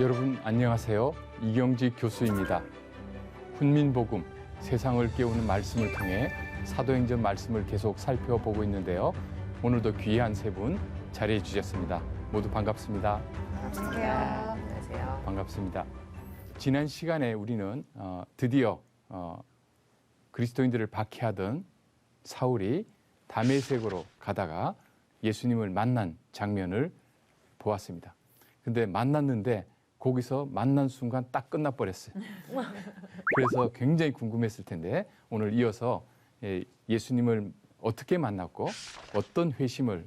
여러분 안녕하세요. 이경직 교수입니다. 훈민복음, 세상을 깨우는 말씀을 통해 사도행전 말씀을 계속 살펴보고 있는데요. 오늘도 귀한 세 분 자리해 주셨습니다. 모두 반갑습니다. 안녕하세요. 반갑습니다. 지난 시간에 우리는 드디어 그리스도인들을 박해하던 사울이 다메섹으로 가다가 예수님을 만난 장면을 보았습니다. 근데 만났는데 거기서 만난 순간 딱 끝나버렸어요. 그래서 굉장히 궁금했을 텐데 오늘 이어서 예수님을 어떻게 만났고 어떤 회심을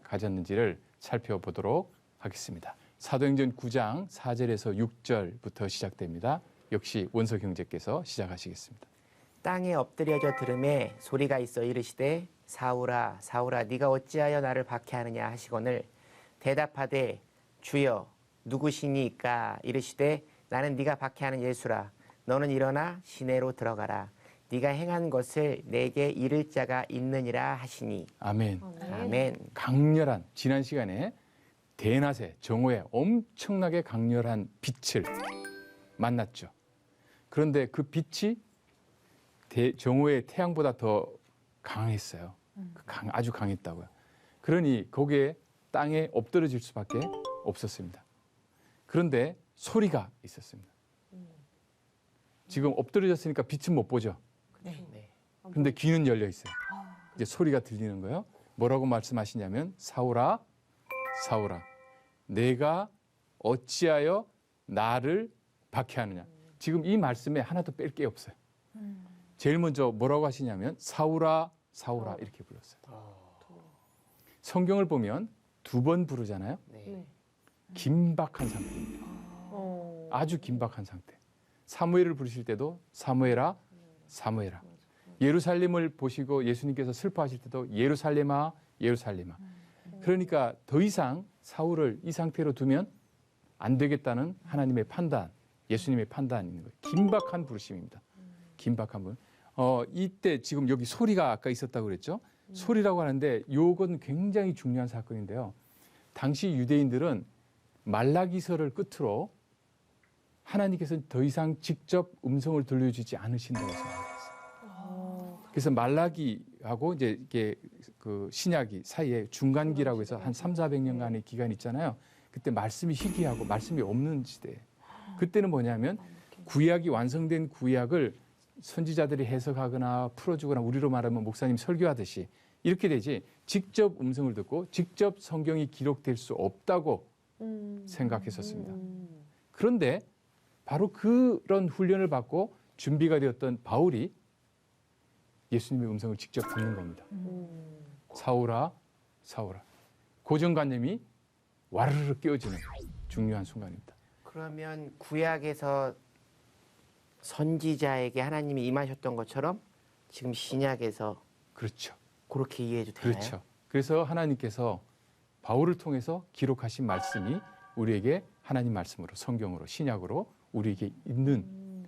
가졌는지를 살펴보도록 하겠습니다. 사도행전 9장 4절에서 6절부터 시작됩니다. 역시 원석 형제께서 시작하시겠습니다. 땅에 엎드려져 들음에 소리가 있어 이르시되 사울아 사울아 네가 어찌하여 나를 박해하느냐 하시거늘 대답하되 주여 누구시니까 이르시되 나는 네가 박해하는 예수라. 너는 일어나 시내로 들어가라. 네가 행한 것을 내게 이를 자가 있느니라 하시니. 아멘. 아멘. 강렬한 지난 시간에 대낮에 정오에 엄청나게 강렬한 빛을 만났죠. 그런데 그 빛이 정오의 태양보다 더 강했어요. 아주 강했다고요. 그러니 거기에 땅에 엎드러질 수밖에 없었습니다. 그런데 소리가 있었습니다. 지금 엎드려졌으니까 빛은 못 보죠. 네. 근데 귀는 열려 있어요. 이제 소리가 들리는 거예요. 뭐라고 말씀하시냐면 사울아 사울아 내가 어찌하여 나를 박해하느냐. 지금 이 말씀에 하나도 뺄 게 없어요. 제일 먼저 뭐라고 하시냐면 사울아 사울아 이렇게 불렀어요. 성경을 보면 두 번 부르잖아요. 네. 긴박한 상태입니다. 아주 긴박한 상태. 사무엘을 부르실 때도 사무엘아 사무엘아. 예루살렘을 보시고 예수님께서 슬퍼하실 때도 예루살렘아 예루살렘아. 그러니까 더 이상 사울을 이 상태로 두면 안 되겠다는 하나님의 판단, 예수님의 판단이 있는 거예요. 긴박한 부르심입니다. 긴박한 분. 이때 지금 여기 소리가 아까 있었다고 그랬죠. 소리라고 하는데 이건 굉장히 중요한 사건인데요. 당시 유대인들은 말라기서를 끝으로 하나님께서는 더 이상 직접 음성을 들려주지 않으신다고 생각했어요. 그래서 말라기하고 이제 이게 그 신약이 사이에 중간기라고 해서 한 300~400년간의 기간이 있잖아요. 그때 말씀이 희귀하고 말씀이 없는 시대예요. 그때는 뭐냐면 구약이 완성된 구약을 선지자들이 해석하거나 풀어주거나 우리로 말하면 목사님 설교하듯이 이렇게 되지 직접 음성을 듣고 직접 성경이 기록될 수 없다고 생각했었습니다. 그런데 바로 그런 훈련을 받고 준비가 되었던 바울이 예수님의 음성을 직접 듣는 겁니다. 사울아 사울아. 고정관념이 와르르 깨어지는 중요한 순간입니다. 그러면 구약에서 선지자에게 하나님이 임하셨던 것처럼 지금 신약에서 그렇죠. 그렇게 이해해도 되나요? 그렇죠. 그래서 하나님께서 바울을 통해서 기록하신 말씀이 우리에게 하나님 말씀으로 성경으로 신약으로 우리에게 있는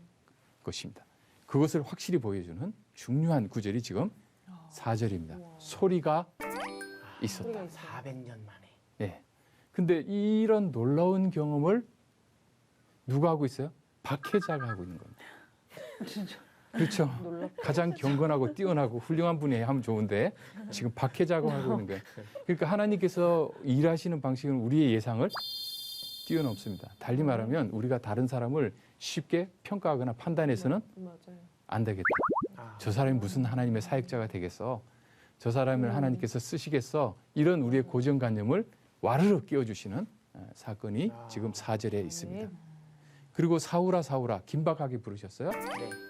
것입니다. 그것을 확실히 보여주는 중요한 구절이 지금 4절입니다. 소리가 있었다. 400년 만에. 예. 근데 이런 놀라운 경험을 누가 하고 있어요? 박해자가 하고 있는 겁니다. 진짜. 그렇죠. 놀랍다. 가장 경건하고 뛰어나고 훌륭한 분이 하면 좋은데 지금 박해자가 하고 있는 거예요. 그러니까 하나님께서 일하시는 방식은 우리의 예상을 뛰어넘습니다. 달리 말하면 우리가 다른 사람을 쉽게 평가하거나 판단해서는 맞아요. 안 되겠다. 저 사람이 무슨 하나님의 사역자가 되겠어? 저 사람을 하나님께서 쓰시겠어? 이런 우리의 고정관념을 와르르 끼워주시는 사건이 지금 4절에 있습니다. 그리고 사울아 사울아 긴박하게 부르셨어요.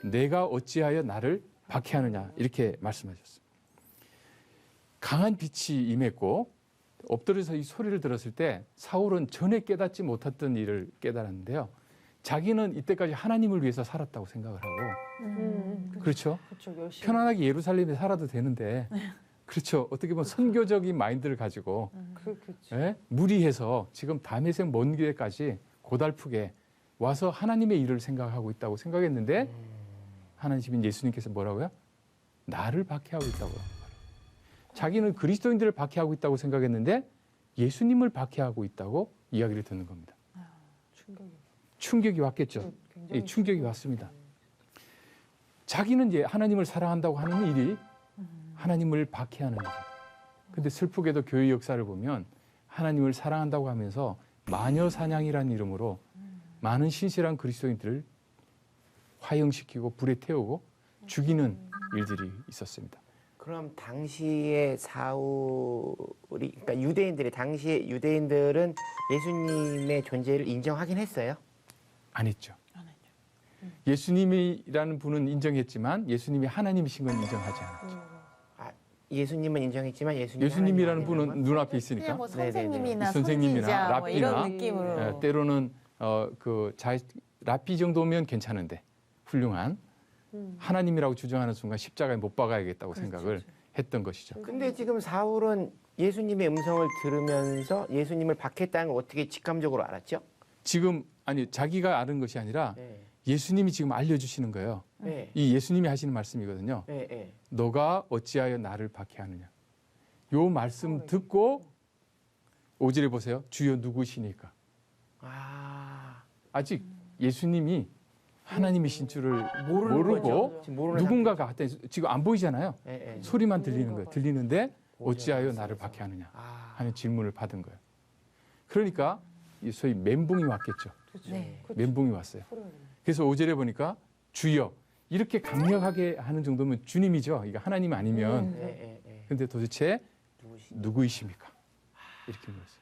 내가 어찌하여 나를 박해하느냐 이렇게 말씀하셨어요. 강한 빛이 임했고 엎드려서 이 소리를 들었을 때 사울은 전에 깨닫지 못했던 일을 깨달았는데요. 자기는 이때까지 하나님을 위해서 살았다고 생각을 하고 그렇죠. 그렇죠. 열심히. 편안하게 예루살렘에 살아도 되는데 그렇죠. 어떻게 보면 선교적인 마인드를 가지고 그렇죠. 예? 무리해서 지금 다메섹 먼 길에까지 고달프게 와서 하나님의 일을 생각하고 있다고 생각했는데 하나님인 예수님께서 뭐라고요? 나를 박해하고 있다고. 자기는 그리스도인들을 박해하고 있다고 생각했는데 예수님을 박해하고 있다고 이야기를 듣는 겁니다. 충격이 왔겠죠. 예, 충격이 왔습니다. 자기는 이제 하나님을 사랑한다고 하는 일이 하나님을 박해하는 일이죠. 근데 슬프게도 교회 역사를 보면 하나님을 사랑한다고 하면서 마녀 사냥이라는 이름으로 많은 신실한 그리스도인들을 화형시키고 불에 태우고 죽이는 일들이 있었습니다. 그럼 당시에 사울이 그러니까 유대인들이 당시에 유대인들은 예수님의 존재를 인정하긴 했어요. 안 했죠. 예수님이라는 분은 인정했지만 예수님이 하나님이신 건 인정하지 않았죠. 아, 예수님은 인정했지만 예수님이라는 분은 눈앞에 있으니까 그냥 뭐 네네네. 선생님이나 선생님이나 선지자 뭐 랍비나, 이런 느낌으로 예, 때로는 랍비 정도면 괜찮은데 훌륭한 하나님이라고 주장하는 순간 십자가에 못 박아야겠다고 생각을 했던 것이죠. 근데 지금 사울은 예수님의 음성을 들으면서 예수님을 박했다는 걸 어떻게 직감적으로 알았죠? 지금 아니 자기가 아는 것이 아니라 네. 예수님이 지금 알려주시는 거예요. 네. 이 예수님이 하시는 말씀이거든요. 네. 네. 너가 어찌하여 나를 박해하느냐. 요 말씀 듣고 5절에 보세요. 주여 누구시니까. 아, 아직 예수님이 하나님이신 줄을 모르는 모르고 거죠. 지금 모르는 누군가가 하여튼 지금 안 보이잖아요. 네. 네. 소리만 들리는 거예요. 들리는데 어찌하여 나를 박해하느냐 아, 하는 질문을 받은 거예요. 그러니까 이 소위 멘붕이 왔겠죠. 네. 멘붕이 왔어요. 그래서 5절에 보니까 주여 이렇게 강력하게 하는 정도면 주님이죠. 이거 하나님 아니면. 네. 네. 네. 근데 도대체 누구이십니까? 이렇게 물었어요.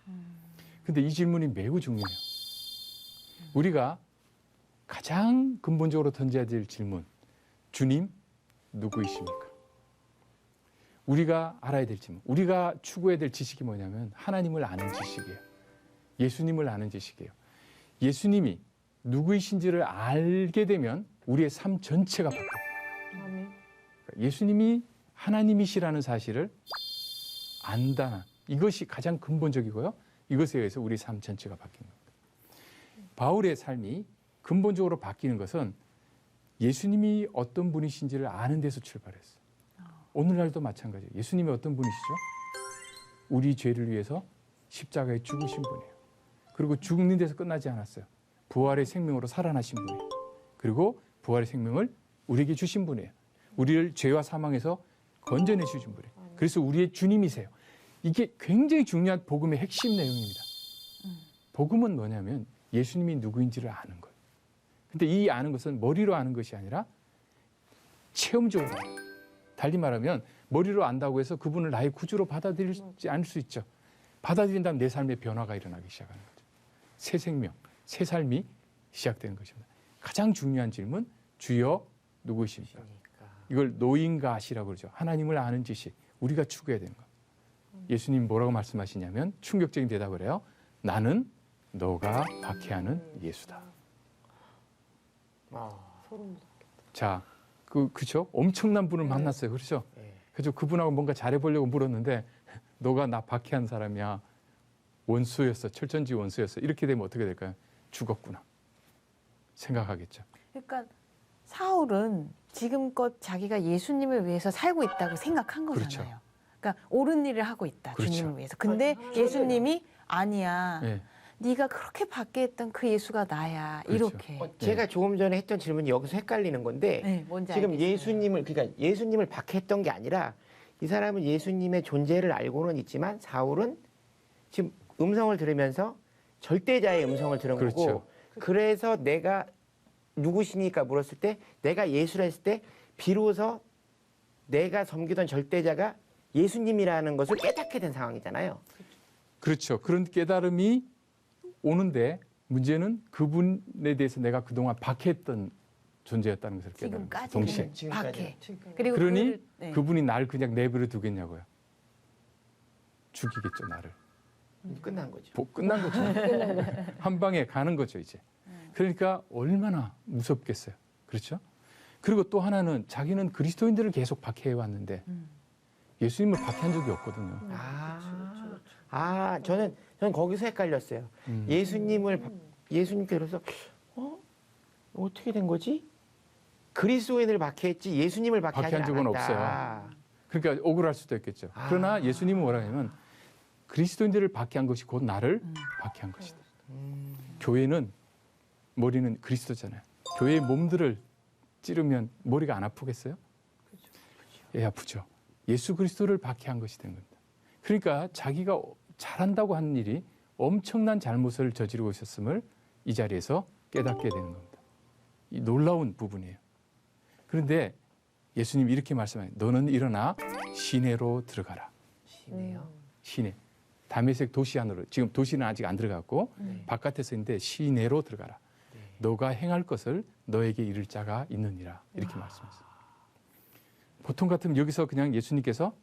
근데 이 질문이 매우 중요해요. 우리가 가장 근본적으로 던져야 될 질문. 주님, 누구이십니까? 우리가 알아야 될 질문. 우리가 추구해야 될 지식이 뭐냐면 하나님을 아는 지식이에요. 예수님을 아는 지식이에요. 예수님이 누구이신지를 알게 되면 우리의 삶 전체가 바뀌어요. 그러니까 예수님이 하나님이시라는 사실을 안다. 이것이 가장 근본적이고요. 이것에 의해서 우리 삶 전체가 바뀌는 겁니다. 바울의 삶이 근본적으로 바뀌는 것은 예수님이 어떤 분이신지를 아는 데서 출발했어요. 오늘날도 마찬가지예요. 예수님이 어떤 분이시죠? 우리 죄를 위해서 십자가에 죽으신 분이에요. 그리고 죽는 데서 끝나지 않았어요. 부활의 생명으로 살아나신 분이에요. 그리고 부활의 생명을 우리에게 주신 분이에요. 우리를 죄와 사망에서 건져내 주신 분이에요. 그래서 우리의 주님이세요. 이게 굉장히 중요한 복음의 핵심 내용입니다. 복음은 뭐냐면 예수님이 누구인지를 아는 거예요. 근데 이 아는 것은 머리로 아는 것이 아니라 체험적으로. 달리 말하면 머리로 안다고 해서 그분을 나의 구주로 받아들이지 않을 수 있죠. 받아들인다면 내 삶의 변화가 일어나기 시작하는 거죠. 새 생명, 새 삶이 시작되는 것입니다. 가장 중요한 질문, 주여 누구이십니까? 이걸 노인가시라고 그러죠. 하나님을 아는 지식, 우리가 추구해야 되는 거. 예수님 뭐라고 말씀하시냐면 충격적인 대답을 해요. 나는 너가 박해하는 예수다. 자, 그렇죠? 엄청난 분을 만났어요. 그렇죠? 그래서 그분하고 뭔가 잘해보려고 물었는데 너가 나 박해한 사람이야. 원수였어. 철천지 원수였어. 이렇게 되면 어떻게 될까요? 죽었구나. 생각하겠죠. 그러니까 사울은 지금껏 자기가 예수님을 위해서 살고 있다고 생각한 거잖아요. 그렇죠. 그러니까 옳은 일을 하고 있다. 그렇죠. 주님을 위해서. 근데 예수님이 아니야. 네. 네가 그렇게 받게 했던 그 예수가 나야. 그렇죠. 이렇게. 제가 조금 전에 했던 질문이 여기서 헷갈리는 건데 네, 뭔지 지금 알겠어요. 그러니까 예수님을 박해했던 게 아니라 이 사람은 예수님의 존재를 알고는 있지만 사울은 지금 음성을 들으면서 절대자의 음성을 들은 그렇죠. 거고 그래서 내가 누구시니까 물었을 때 내가 예수라 했을 때 비로소 내가 섬기던 절대자가 예수님이라는 것을 깨닫게 된 상황이잖아요. 그렇죠. 그런 깨달음이 오는데 문제는 그분에 대해서 내가 그동안 박해했던 존재였다는 것을 깨달은 거죠. 동시에. 박해. 그리고 그러니 그를- 네. 그분이 날 그냥 내버려 두겠냐고요. 죽이겠죠, 나를. 끝난 거죠. 끝난 거죠. 한 방에 가는 거죠, 이제. 그러니까 얼마나 무섭겠어요. 그렇죠? 그리고 또 하나는 자기는 그리스도인들을 계속 박해해 왔는데 예수님을 박해한 적이 없거든요. 저는 거기서 헷갈렸어요. 예수님께 그래서 어떻게 된 거지? 그리스도인을 박해했지 예수님을 박해한 적은 없어요. 그러니까 억울할 수도 있겠죠. 그러나 예수님은 뭐라 하냐면 그리스도인들을 박해한 것이 곧 나를 박해한 것이다. 교회는 머리는 그리스도잖아요. 교회의 몸들을 찌르면 머리가 안 아프겠어요? 예, 아프죠. 예수 그리스도를 박해한 것이 된 겁니다. 그러니까 자기가 잘한다고 하는 일이 엄청난 잘못을 저지르고 있었음을 이 자리에서 깨닫게 되는 겁니다. 이 놀라운 부분이에요. 그런데 예수님이 이렇게 말씀해요. 너는 일어나 시내로 들어가라. 시네요. 시내. 다메섹 도시 안으로. 지금 도시는 아직 안 들어갔고 바깥에서 있는데 시내로 들어가라. 네. 너가 행할 것을 너에게 이를 자가 있느니라. 이렇게 말씀하셨어요. 보통 같으면 여기서 그냥 예수님께서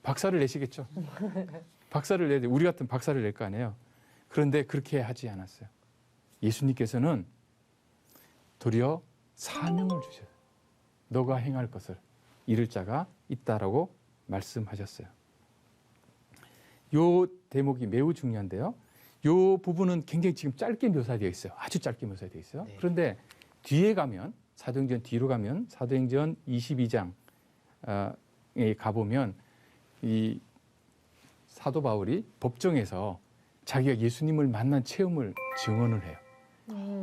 박살을 내시겠죠. 박살을 내야 돼. 우리 같은 박살을 낼 거 아니에요. 그런데 그렇게 하지 않았어요. 예수님께서는 도리어 사명을 주셔요. 너가 행할 것을 이를 자가 있다라고 말씀하셨어요. 요 대목이 매우 중요한데요. 요 부분은 굉장히 지금 짧게 묘사되어 있어요. 아주 짧게 묘사되어 있어요. 네. 그런데 뒤에 가면 사도행전 뒤로 가면 사도행전 22장에 가보면 이 사도 바울이 법정에서 자기가 예수님을 만난 체험을 증언을 해요.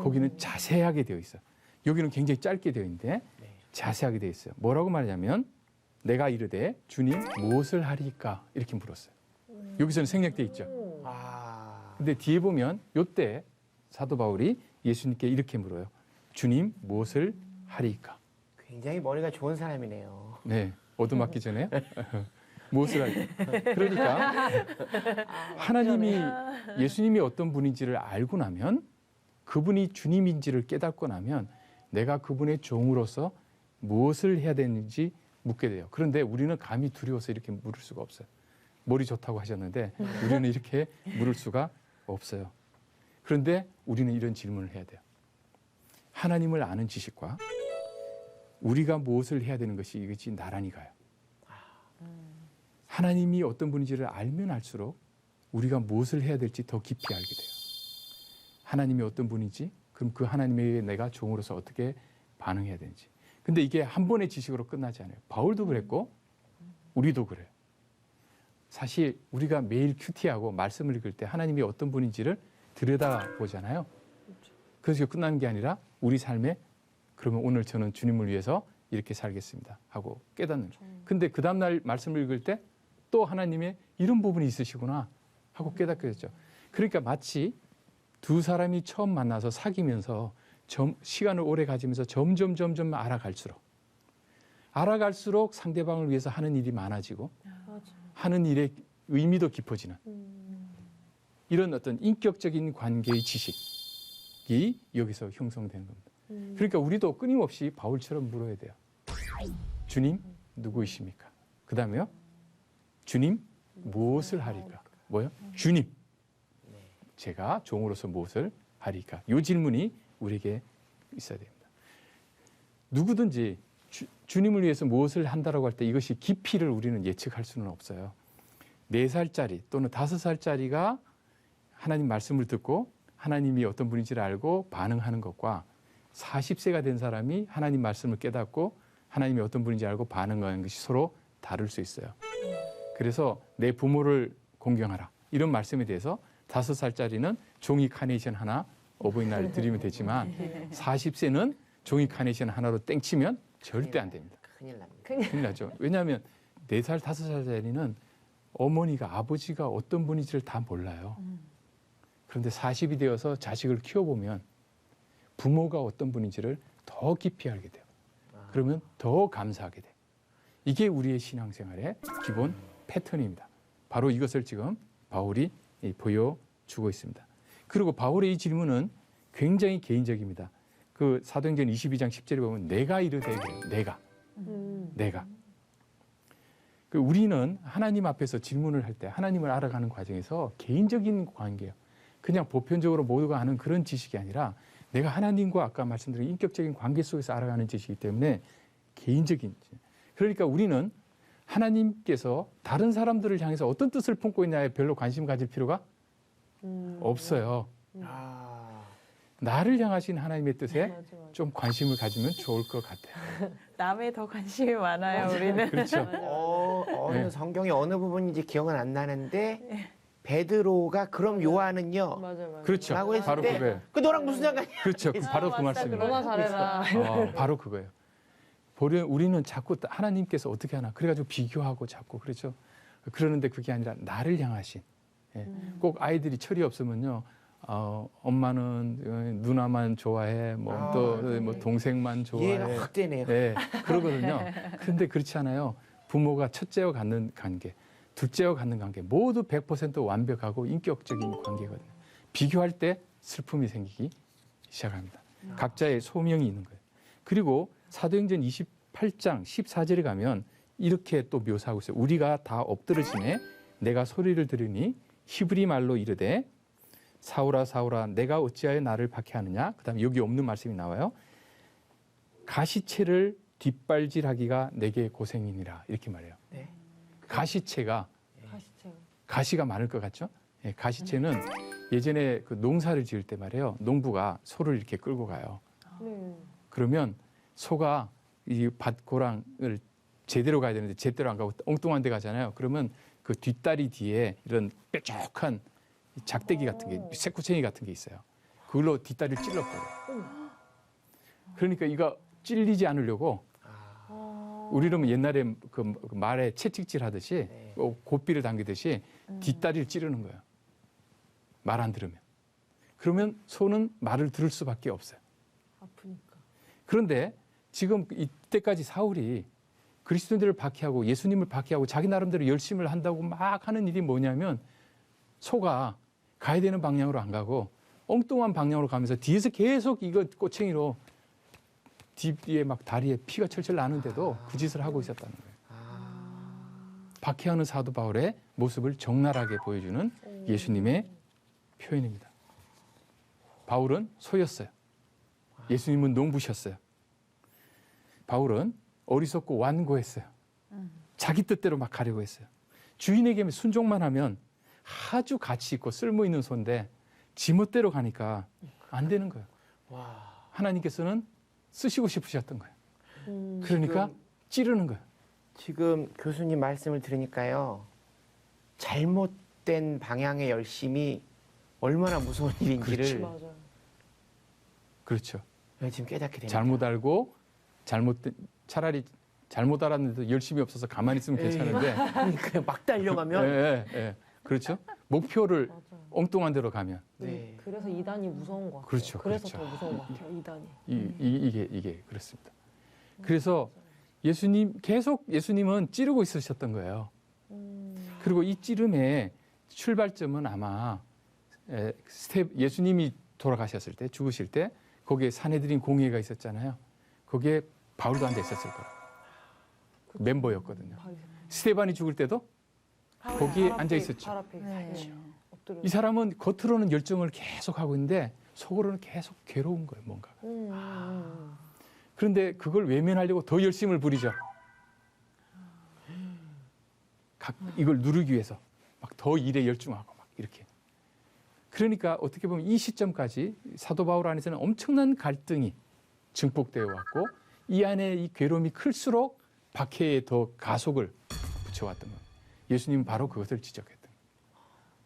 거기는 자세하게 되어 있어요. 여기는 굉장히 짧게 되어 있는데 네. 자세하게 되어 있어요. 뭐라고 말하냐면 내가 이르되 주님 무엇을 하리까 이렇게 물었어요. 여기서는 생략되어 있죠. 아. 근데 뒤에 보면 요때 사도 바울이 예수님께 이렇게 물어요. 주님 무엇을 하리까? 굉장히 머리가 좋은 사람이네요. 네. 얻어맞기 전에 무엇을 할까? 그러니까 하나님이 예수님이 어떤 분인지를 알고 나면 그분이 주님인지를 깨닫고 나면 내가 그분의 종으로서 무엇을 해야 되는지 묻게 돼요. 그런데 우리는 감히 두려워서 이렇게 물을 수가 없어요. 머리 좋다고 하셨는데 우리는 이렇게 물을 수가 없어요. 그런데 우리는 이런 질문을 해야 돼요. 하나님을 아는 지식과 우리가 무엇을 해야 되는 것이 이것이 나란히 가요. 하나님이 어떤 분인지를 알면 알수록 우리가 무엇을 해야 될지 더 깊이 알게 돼요. 하나님이 어떤 분인지, 그럼 그 하나님에게 내가 종으로서 어떻게 반응해야 되는지. 근데 이게 한 번의 지식으로 끝나지 않아요. 바울도 그랬고 우리도 그래요. 사실 우리가 매일 큐티하고 말씀을 읽을 때 하나님이 어떤 분인지를 들여다보잖아요. 그래서 끝나는 게 아니라 우리 삶에 그러면 오늘 저는 주님을 위해서 이렇게 살겠습니다 하고 깨닫는 거예요. 근데 그 다음날 말씀을 읽을 때 또 하나님의 이런 부분이 있으시구나 하고 깨닫게 됐죠. 그러니까 마치 두 사람이 처음 만나서 사귀면서 시간을 오래 가지면서 점점 알아갈수록 상대방을 위해서 하는 일이 많아지고 하는 일의 의미도 깊어지는 이런 어떤 인격적인 관계의 지식이 여기서 형성되는 겁니다. 그러니까 우리도 끊임없이 바울처럼 물어야 돼요. 주님 누구이십니까? 그 다음에요. 주님 무엇을 하리까? 뭐요? 주님 제가 종으로서 무엇을 하리까? 이 질문이 우리에게 있어야 됩니다. 누구든지 주님을 위해서 무엇을 한다라고 할 때 이것이 깊이를 우리는 예측할 수는 없어요. 4살짜리 또는 5살짜리가 하나님 말씀을 듣고 하나님이 어떤 분인지를 알고 반응하는 것과 40세가 된 사람이 하나님 말씀을 깨닫고 하나님이 어떤 분인지 알고 반응하는 것이 서로 다를 수 있어요. 그래서 내 부모를 공경하라. 이런 말씀에 대해서 5살짜리는 종이 카네이션 하나 어버이날 드리면 되지만 40세는 종이 카네이션 하나로 땡치면 절대 안 됩니다. 큰일 납니다. 큰일 나죠. 왜냐하면 4살, 5살짜리는 어머니가 아버지가 어떤 분인지를 다 몰라요. 그런데 40이 되어서 자식을 키워보면 부모가 어떤 분인지를 더 깊이 알게 돼요. 그러면 더 감사하게 돼요. 이게 우리의 신앙생활의 기본 패턴입니다. 바로 이것을 지금 바울이 보여주고 있습니다. 그리고 바울의 이 질문은 굉장히 개인적입니다. 그 사도행전 22장 10절에 보면 내가 이르되 그래요. 내가. 그 우리는 하나님 앞에서 질문을 할 때 하나님을 알아가는 과정에서 개인적인 관계예요. 그냥 보편적으로 모두가 아는 그런 지식이 아니라 내가 하나님과 아까 말씀드린 인격적인 관계 속에서 알아가는 지식이기 때문에 개인적인. 그러니까 우리는 하나님께서 다른 사람들을 향해서 어떤 뜻을 품고 있냐에 별로 관심 가질 필요가 없어요. 나를 향하신 하나님의 뜻에 좀 관심을 가지면 좋을 것 같아요. 남에 더 관심이 많아요, 우리는. 그렇죠. 어느 네. 성경의 어느 부분인지 기억은 안 나는데 베드로가 그럼 요한은요? 맞아요. 그렇죠. 라고 했을 바로 때 그거예요. 그 너랑 무슨 상관이야? 그렇죠. 바로 그 말씀입니다. 너나 잘해라. 바로 그거예요. 우리는 자꾸 하나님께서 어떻게 하나 그래가지고 비교하고 자꾸 그렇죠. 그러는데 그게 아니라 나를 향하신. 예. 꼭 아이들이 철이 없으면요. 엄마는 누나만 좋아해, 뭐 또 뭐 동생만 이해가 좋아해. 확 되네요. 예, 그러거든요. 그런데 그렇지 않아요. 부모가 첫째와 갖는 관계, 둘째와 갖는 관계 모두 100% 완벽하고 인격적인 관계거든요. 비교할 때 슬픔이 생기기 시작합니다. 각자의 소명이 있는 거예요. 그리고 사도행전 28장 14절에 가면 이렇게 또 묘사하고 있어요. 우리가 다 엎드러지네 내가 소리를 들으니 히브리 말로 이르되 사울아 사울아 내가 어찌하여 나를 박해하느냐. 그다음에 여기 없는 말씀이 나와요. 가시채를 뒷발질하기가 내게 고생이니라 이렇게 말해요. 네. 가시채가 가시죠. 가시가 많을 것 같죠? 예, 가시채는 예전에 그 농사를 지을 때 말이에요. 농부가 소를 이렇게 끌고 가요. 네. 그러면 소가 이 밭고랑을 제대로 가야 되는데 제대로 안 가고 엉뚱한 데 가잖아요. 그러면 그 뒷다리 뒤에 이런 뾰족한 작대기 같은 게, 새꾸챙이 같은 게 있어요. 그걸로 뒷다리를 찔러버려요. 그러니까 이거 찔리지 않으려고 우리는 옛날에 그 말에 채찍질 하듯이 네. 고삐를 당기듯이 뒷다리를 찌르는 거예요. 말 안 들으면. 그러면 소는 말을 들을 수밖에 없어요. 아프니까. 그런데 지금 이때까지 사울이 그리스도인들을 박해하고 예수님을 박해하고 자기 나름대로 열심을 한다고 막 하는 일이 뭐냐면 소가 가야 되는 방향으로 안 가고 엉뚱한 방향으로 가면서 뒤에서 계속 이거 꼬챙이로 뒤에 막 다리에 피가 철철 나는데도 그 짓을 하고 있었다는 거예요. 박해하는 사도 바울의 모습을 적나라하게 보여주는 예수님의 표현입니다. 바울은 소였어요. 예수님은 농부셨어요. 바울은 어리석고 완고했어요. 자기 뜻대로 막 가려고 했어요. 주인에게 순종만 하면 아주 가치 있고 쓸모 있는 소인데 지멋대로 가니까 안 되는 거예요. 와. 하나님께서는 쓰시고 싶으셨던 거예요. 그러니까 찌르는 거예요. 지금 교수님 말씀을 들으니까요. 잘못된 방향의 열심이 얼마나 무서운 일인지를 맞아요. 그렇죠. 지금 깨닫게 됩니다. 잘못 알고 차라리 잘못 알았는데도 열심히 없어서 가만히 있으면 괜찮은데 그러니까 막 달려가면 예. 그렇죠. 목표를 맞아요. 엉뚱한 데로 가면 네. 그래서 이단이 무서운 것 같아요. 그렇죠, 그래서 그렇죠. 더 무서운 것 같아요. 이단이. 이게 그렇습니다. 그래서 예수님은 찌르고 있으셨던 거예요. 그리고 이 찌름의 출발점은 아마 예수님이 돌아가셨을 때, 죽으실 때 거기에 산헤드린 공회가 있었잖아요. 거기에 바울도 앉아 있었을 거예요. 멤버였거든요. 스테반이 죽을 때도 거기에 앉아 있었죠. 발 앞에 네. 엎드려. 이 사람은 겉으로는 열정을 계속 하고 있는데 속으로는 계속 괴로운 거예요, 뭔가. 그런데 그걸 외면하려고 더 열심을 부리죠. 이걸 누르기 위해서 막 더 일에 열중하고 막 이렇게. 그러니까 어떻게 보면 이 시점까지 사도 바울 안에서는 엄청난 갈등이 증폭되어 왔고 이 안에 이 괴로움이 클수록 박해에 더 가속을 붙여왔던 거예요. 예수님은 바로 그것을 지적했던 거예요.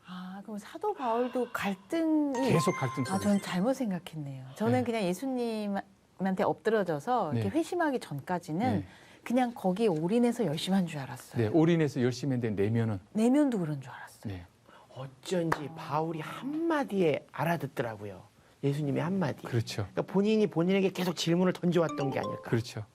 아, 그럼 사도 바울도 갈등이 계속 갈등 아, 속에서. 저는 잘못 생각했네요. 저는 네. 그냥 예수님한테 엎드러져서 이렇게 네. 회심하기 전까지는 네. 그냥 거기에 올인해서 열심히 한 줄 알았어요. 네, 올인해서 열심히 했는데 내면은 내면도 그런 줄 알았어요. 네, 어쩐지 바울이 한마디에 알아듣더라고요. 예수님의 한마디. 그렇죠. 그러니까 본인이 본인에게 계속 질문을 던져왔던 게 아닐까. 그렇죠.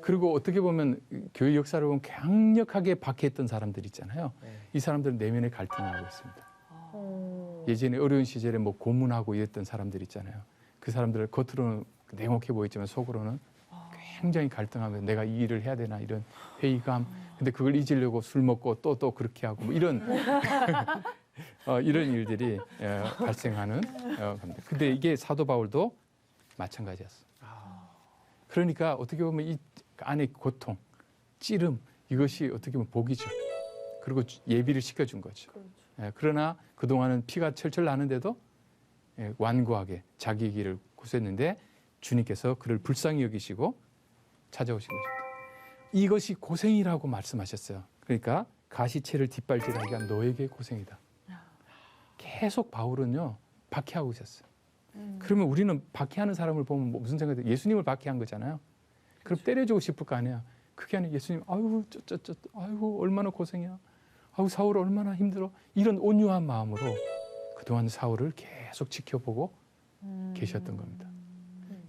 그리고 어떻게 보면 교회 역사를 보면 강력하게 박해했던 사람들 있잖아요. 네. 이 사람들은 내면의 갈등을 하고 있습니다. 어. 예전에 어려운 시절에 뭐 고문하고 이랬던 사람들 있잖아요. 그 사람들 겉으로는 냉혹해 보이지만 속으로는 굉장히 갈등하면서 내가 이 일을 해야 되나 이런 회의감. 근데 그걸 잊으려고 술 먹고 또 그렇게 하고 뭐 이런 이런 일들이 발생하는 겁니다. 근데 이게 사도 바울도 마찬가지였어. 그러니까 어떻게 보면 이 안의 고통, 찌름 이것이 어떻게 보면 복이죠. 그리고 예비를 시켜준 거죠. 그러나 그동안은 피가 철철 나는데도 완고하게 자기 길을 구했는데 주님께서 그를 불쌍히 여기시고 찾아오신 것입니다. 이것이 고생이라고 말씀하셨어요. 그러니까 가시채를 뒷발질하기가 너에게 고생이다. 계속 바울은요 박해하고 있었어요. 그러면 우리는 박해하는 사람을 보면 뭐 무슨 생각이 들어요? 예수님을 박해한 거잖아요. 그럼 때려주고 싶을 거 아니야. 그게 아니라 예수님, 아유, 아유, 얼마나 고생이야. 아유, 사울 얼마나 힘들어. 이런 온유한 마음으로 그동안 사울을 계속 지켜보고 계셨던 겁니다.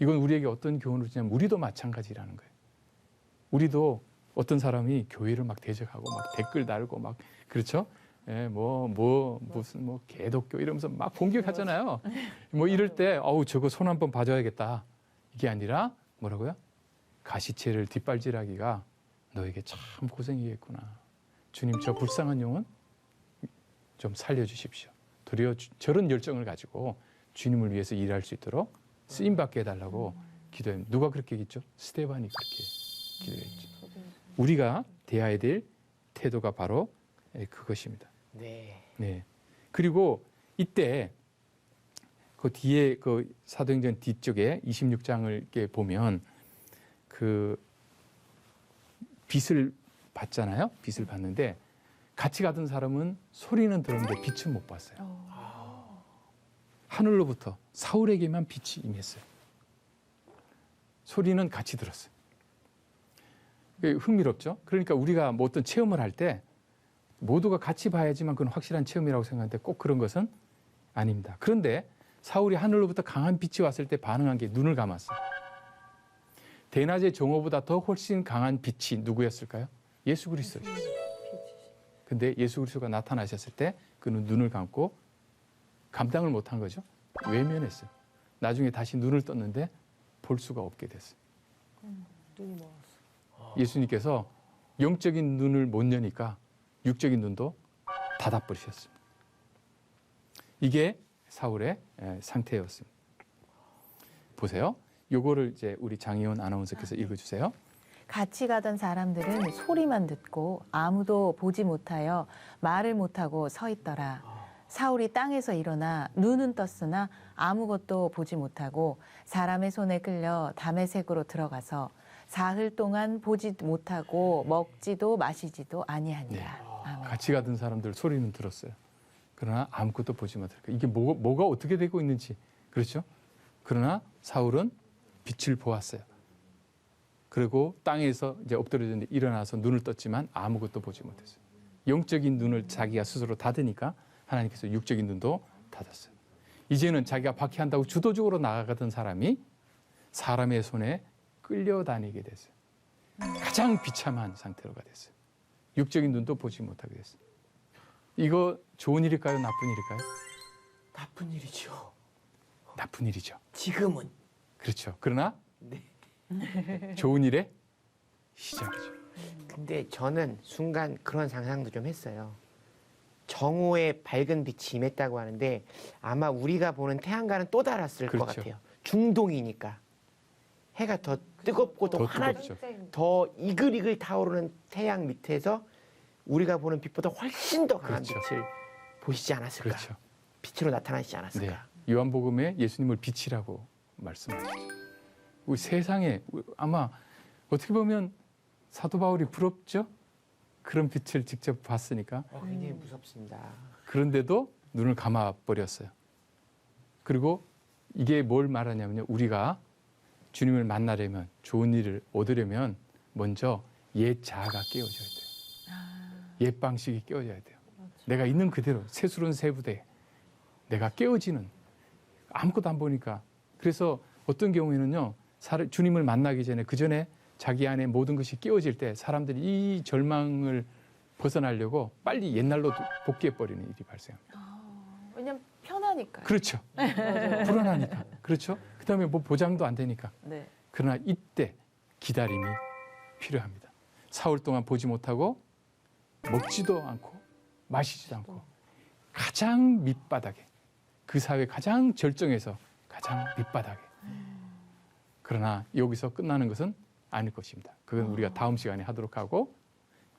이건 우리에게 어떤 교훈을 주냐면 우리도 마찬가지라는 거예요. 우리도 어떤 사람이 교회를 막 대적하고 막 댓글 달고 막 그렇죠? 예, 무슨 개독교 이러면서 막 공격하잖아요. 뭐 이럴 때 어우 저거 손 한번 봐줘야겠다. 이게 아니라 뭐라고요? 가시체를 뒷발질하기가 너에게 참 고생이겠구나. 주님 저 불쌍한 영혼 좀 살려주십시오. 도리어 저런 열정을 가지고 주님을 위해서 일할 수 있도록 쓰임 받게 해달라고 기도해요. 누가 그렇게 했죠? 스데반이 그렇게 기도했죠. 우리가 대해야 될 태도가 바로 그것입니다. 네. 네. 그리고 이때 그 뒤에 그 사도행전 뒤쪽에 26장을 이렇게 보면 그 빛을 봤잖아요. 빛을 봤는데 같이 가던 사람은 소리는 들었는데 빛은 못 봤어요. 하늘로부터 사울에게만 빛이 임했어요. 소리는 같이 들었어요. 흥미롭죠? 그러니까 우리가 뭐 어떤 체험을 할 때 모두가 같이 봐야지만 그건 확실한 체험이라고 생각하는데 꼭 그런 것은 아닙니다. 그런데 사울이 하늘로부터 강한 빛이 왔을 때 반응한 게 눈을 감았어요. 대낮의 정오보다 더 훨씬 강한 빛이 누구였을까요? 예수 그리스도였어요. 근데 예수 그리스도가 나타나셨을 때 그는 눈을 감고 감당을 못한 거죠. 외면했어요. 나중에 다시 눈을 떴는데 볼 수가 없게 됐어요. 눈이 멀었어. 예수님께서 영적인 눈을 못 여니까 육적인 눈도 닫아버리셨습니다. 이게 사울의 상태였습니다. 보세요. 요거를 이제 우리 장희원 아나운서께서 읽어주세요. 같이 가던 사람들은 소리만 듣고 아무도 보지 못하여 말을 못하고 서 있더라. 사울이 땅에서 일어나 눈은 떴으나 아무것도 보지 못하고 사람의 손에 끌려 다메섹으로 들어가서 사흘 동안 보지 못하고 먹지도 마시지도 아니하니라. 아멘. 같이 가던 사람들 소리는 들었어요. 그러나 아무것도 보지 못하니까 이게 뭐가 어떻게 되고 있는지 그렇죠? 그러나 사울은 빛을 보았어요. 그리고 땅에서 이제 엎드려졌는데 일어나서 눈을 떴지만 아무것도 보지 못했어요. 영적인 눈을 자기가 스스로 닫으니까 하나님께서 육적인 눈도 닫았어요. 이제는 자기가 박해한다고 주도적으로 나아가던 사람이 사람의 손에 끌려다니게 됐어요. 가장 비참한 상태로가 됐어요. 육적인 눈도 보지 못하게 됐어요. 이거 좋은 일일까요? 나쁜 일일까요? 나쁜 일이죠. 나쁜 일이죠. 지금은. 그렇죠. 그러나 네. 좋은 일의 시작이죠. 근데 저는 순간 그런 상상도 좀 했어요. 정오에 밝은 빛이 임했다고 하는데 아마 우리가 보는 태양과는 또 달랐을 것 그렇죠. 같아요. 중동이니까. 해가 더 뜨겁고 더 더 하나 뜨겁죠. 더 이글이글 타오르는 태양 밑에서 우리가 보는 빛보다 훨씬 더 강한 그렇죠. 빛을 보시지 않았을까? 그렇죠. 빛으로 나타나시지 않았을까? 네. 요한복음에 예수님을 빛이라고 말씀하시죠. 우리 세상에 아마 어떻게 보면 사도 바울이 부럽죠? 그런 빛을 직접 봤으니까. 굉장히 무섭습니다. 그런데도 눈을 감아 버렸어요. 그리고 이게 뭘 말하냐면요. 우리가 주님을 만나려면 좋은 일을 얻으려면 먼저 옛 자아가 깨어져야 돼요. 옛 방식이 깨어져야 돼요. 내가 있는 그대로 새술은 새부대 내가 깨어지는 아무것도 안 보니까 그래서 어떤 경우에는요. 주님을 만나기 전에 그 전에 자기 안에 모든 것이 깨어질 때 사람들이 이 절망을 벗어나려고 빨리 옛날로 복귀해버리는 일이 발생합니다. 왜냐면 편하니까요. 그렇죠. 불안하니까. 그렇죠. 그다음에 뭐 보장도 안 되니까. 네. 그러나 이때 기다림이 필요합니다. 사흘 동안 보지 못하고 먹지도 않고 마시지도 않고 가장 밑바닥에 그 사회 가장 절정에서 가장 밑바닥에 그러나 여기서 끝나는 것은 아닐 것입니다. 그건 우리가 다음 시간에 하도록 하고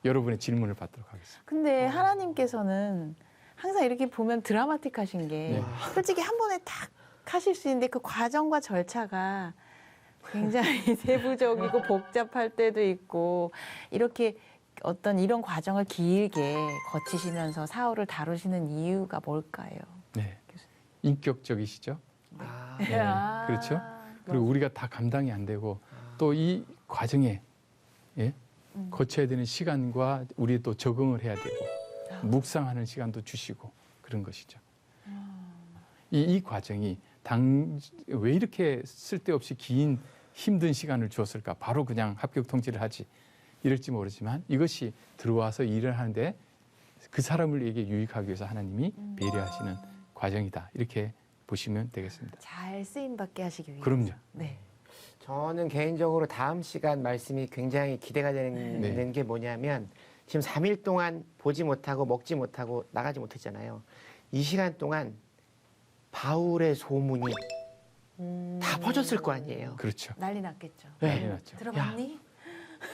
여러분의 질문을 받도록 하겠습니다. 근데 하나님께서는 항상 이렇게 보면 드라마틱하신 게 네. 솔직히 한 번에 탁 하실 수 있는데 그 과정과 절차가 굉장히 세부적이고 복잡할 때도 있고 이렇게 어떤 이런 과정을 길게 거치시면서 사울을 다루시는 이유가 뭘까요? 네. 인격적이시죠. 아, 네. 그렇죠. 그리고 우리가 다 감당이 안 되고 또 이 과정에 예? 거쳐야 되는 시간과 우리 또 적응을 해야 되고 묵상하는 시간도 주시고 그런 것이죠. 이 과정이 왜 이렇게 쓸데없이 긴 힘든 시간을 주었을까? 바로 그냥 합격 통지를 하지 이럴지 모르지만 이것이 들어와서 일을 하는데 그 사람에게 유익하기 위해서 하나님이 배려하시는 과정이다. 이렇게 보시면 되겠습니다. 잘 쓰임 받게 하시기 위해서. 그럼요. 네. 저는 개인적으로 다음 시간 말씀이 굉장히 기대가 되는 네. 게 뭐냐면 지금 3일 동안 보지 못하고 먹지 못하고 나가지 못했잖아요. 이 시간 동안 바울의 소문이 다 퍼졌을 거 아니에요. 그렇죠. 난리 났겠죠. 네. 난리 났죠. 들어봤니?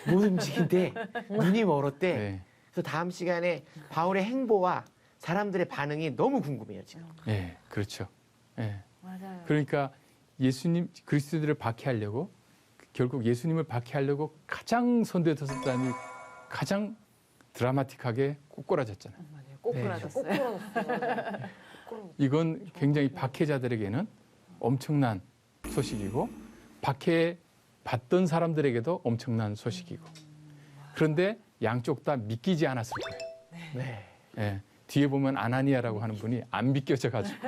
못 움직인데 눈이 멀었대. 네. 그래서 다음 시간에 바울의 행보와 사람들의 반응이 너무 궁금해요, 지금. 네, 그렇죠. 네. 맞아요. 그러니까 예수님 그리스도들을 박해하려고 결국 예수님을 박해하려고 가장 선두에 섰던 사람이 가장 드라마틱하게 꼬꾸라졌잖아요. 맞아요. 꼬꾸라졌어요. 네. 꼬꾸라졌어요. 이건 굉장히 박해자들에게는 엄청난 소식이고 박해 받던 사람들에게도 엄청난 소식이고 그런데 양쪽 다 믿기지 않았을 거예요. 네. 예, 뒤에 보면 아나니아라고 하는 분이 안 믿겨져 가지고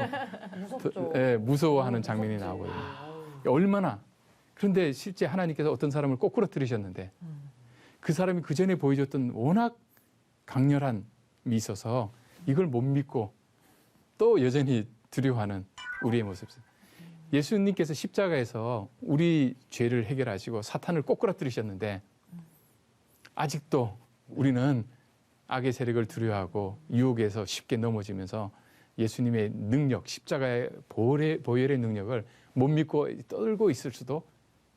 무섭죠. 무서워하는 장면이 나오거든요. 얼마나 그런데 실제 하나님께서 어떤 사람을 꼬꾸라뜨리셨는데 그 사람이 그 전에 보여줬던 워낙 강렬함이 있어서 이걸 못 믿고 또 여전히 두려워하는 우리의 모습. 예수님께서 십자가에서 우리 죄를 해결하시고 사탄을 꼬꾸라뜨리셨는데 아직도 우리는 악의 세력을 두려워하고 유혹에서 쉽게 넘어지면서 예수님의 능력, 십자가의 보혈의 능력을 못 믿고 떨고 있을 수도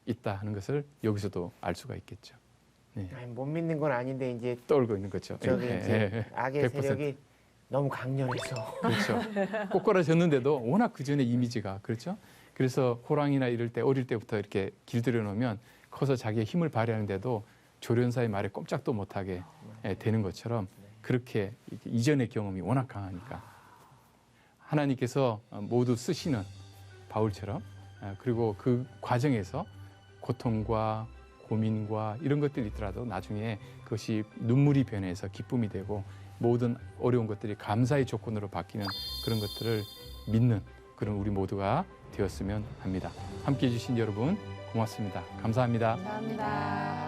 있다 하는 것을 여기서도 알 수가 있겠죠. 네. 아니, 못 믿는 건 아닌데 이제 떨고 있는 거죠. 저기 예, 이제 예, 예. 악의 100%. 세력이 너무 강렬해서 그렇죠. 꼬꾸라졌는데도 워낙 그 전에 이미지가 그렇죠. 그래서 호랑이나 이럴 때 어릴 때부터 이렇게 길들여 놓으면 커서 자기의 힘을 발휘하는데도 조련사의 말에 꼼짝도 못하게 되는 것처럼 그렇게 이전의 경험이 워낙 강하니까 하나님께서 모두 쓰시는 바울처럼 그리고 그 과정에서 고통과 고민과 이런 것들이 있더라도 나중에 그것이 눈물이 변해서 기쁨이 되고 모든 어려운 것들이 감사의 조건으로 바뀌는 그런 것들을 믿는 그런 우리 모두가 되었으면 합니다. 함께해 주신 여러분 고맙습니다. 감사합니다. 감사합니다.